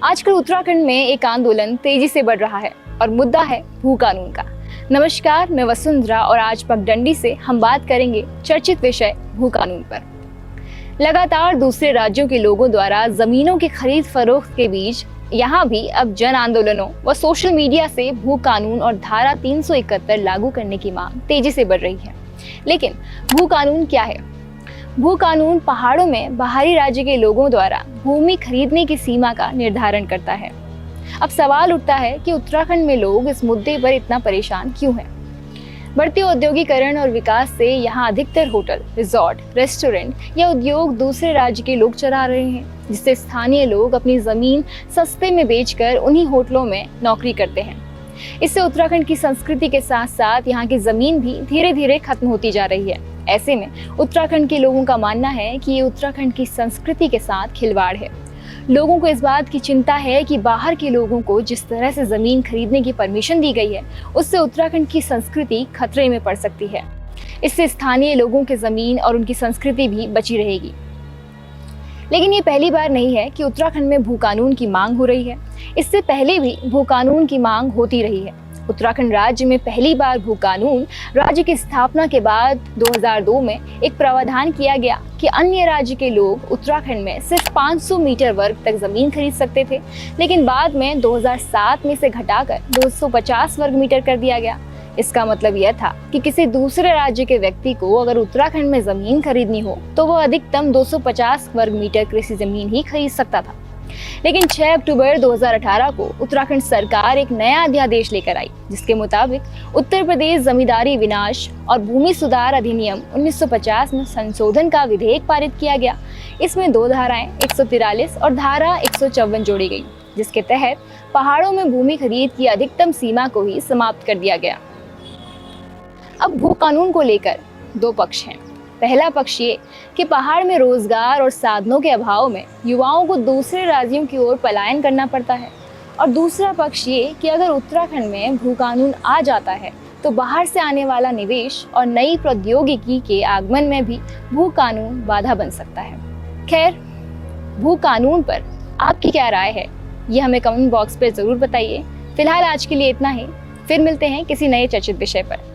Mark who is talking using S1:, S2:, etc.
S1: आजकल उत्तराखंड में एक आंदोलन तेजी से बढ़ रहा है और मुद्दा है भू कानून का। नमस्कार, मैं वसुंधरा और आज पगडंडी से हम बात करेंगे चर्चित विषय भू कानून पर। लगातार दूसरे राज्यों के लोगों द्वारा जमीनों की खरीद फरोख्त के बीच यहाँ भी अब जन आंदोलनों व सोशल मीडिया से भू कानून और धारा 371 लागू करने की मांग तेजी से बढ़ रही है। लेकिन भू कानून क्या है? भू कानून पहाड़ों में बाहरी राज्य के लोगों द्वारा भूमि खरीदने की सीमा का निर्धारण करता है। अब सवाल उठता है कि उत्तराखंड में लोग इस मुद्दे पर इतना परेशान क्यों हैं? बढ़ते औद्योगिकरण और विकास से यहाँ अधिकतर होटल, रिजॉर्ट, रेस्टोरेंट या उद्योग दूसरे राज्य के लोग चला रहे हैं, जिससे स्थानीय लोग अपनी जमीन सस्ते में बेचकर उन्हीं होटलों में नौकरी करते हैं। इससे उत्तराखंड की संस्कृति के साथ साथ यहाँ की जमीन भी धीरे धीरे खत्म होती जा रही है। ऐसे में उत्तराखंड के लोगों का मानना है कि ये उत्तराखंड की संस्कृति के साथ खिलवाड़ है। लोगों को इस बात की चिंता है कि बाहर के लोगों को जिस तरह से जमीन खरीदने की परमिशन दी गई है, उससे उत्तराखंड की संस्कृति खतरे में पड़ सकती है। इससे स्थानीय लोगों की जमीन और उनकी संस्कृति भी बची रहेगी। लेकिन ये पहली बार नहीं है कि उत्तराखंड में भू कानून की मांग हो रही है। इससे पहले भी भू कानून की मांग होती रही है। उत्तराखंड राज्य में पहली बार भू कानून राज्य की स्थापना के बाद 2002 में एक प्रावधान किया गया कि अन्य राज्य के लोग उत्तराखंड में सिर्फ 500 मीटर वर्ग तक जमीन खरीद सकते थे, लेकिन बाद में 2007 में इसे घटाकर 250 वर्ग मीटर कर दिया गया। इसका मतलब यह था कि किसी दूसरे राज्य के व्यक्ति को अगर उत्तराखंड में जमीन खरीदनी हो तो वह अधिकतम 250 वर्ग मीटर कृषि जमीन ही खरीद सकता था। लेकिन 6 अक्टूबर 2018 को उत्तराखंड सरकार एक नया अध्यादेश लेकर आई, जिसके मुताबिक उत्तर प्रदेश जमींदारी विनाश और भूमि सुधार अधिनियम 1950 में संशोधन का विधेयक पारित किया गया। इसमें 2 धाराएं 143 और धारा 154 जोड़ी गई, जिसके तहत पहाड़ों में भूमि खरीद की अधिकतम सीमा को ही समाप्त कर दिया गया। अब भू कानून को लेकर 2 पक्ष हैं। पहला पक्ष ये कि पहाड़ में रोजगार और साधनों के अभाव में युवाओं को दूसरे राज्यों की ओर पलायन करना पड़ता है, और दूसरा पक्ष ये कि अगर उत्तराखंड में भू कानून आ जाता है तो बाहर से आने वाला निवेश और नई प्रौद्योगिकी के आगमन में भी भू कानून बाधा बन सकता है। खैर, भू कानून पर आपकी क्या राय है, ये हमें कमेंट बॉक्स पर जरूर बताइए। फिलहाल आज के लिए इतना ही। फिर मिलते हैं किसी नए चर्चित विषय पर।